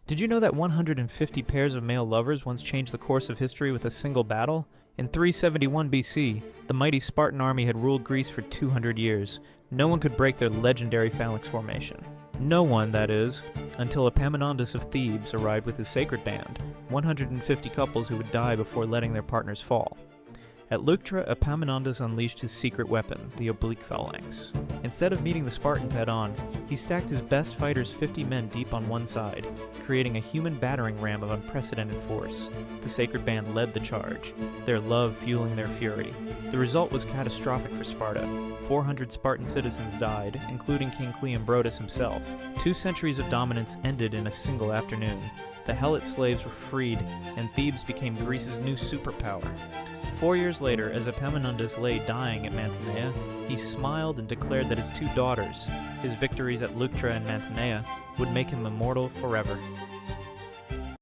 Did you know that 150 pairs of male lovers once changed the course of history with a single battle? In 371 BC, the mighty Spartan army had ruled Greece for 200 years. No one could break their legendary phalanx formation. No one, that is, until Epaminondas of Thebes arrived with his sacred band, 150 couples who would die before letting their partners fall. At Leuctra, Epaminondas unleashed his secret weapon, the oblique phalanx. Instead of meeting the Spartans head-on, he stacked his best fighters 50 men deep on one side, creating a human battering ram of unprecedented force. The sacred band led the charge, their love fueling their fury. The result was catastrophic for Sparta. 400 Spartan citizens died, including King Cleombrotus himself. 2 centuries of dominance ended in a single afternoon. The Helot slaves were freed, and Thebes became Greece's new superpower. 4 years later, as Epaminondas lay dying at Mantinea, he smiled and declared that his 2 daughters, his victories at Leuctra and Mantinea, would make him immortal forever.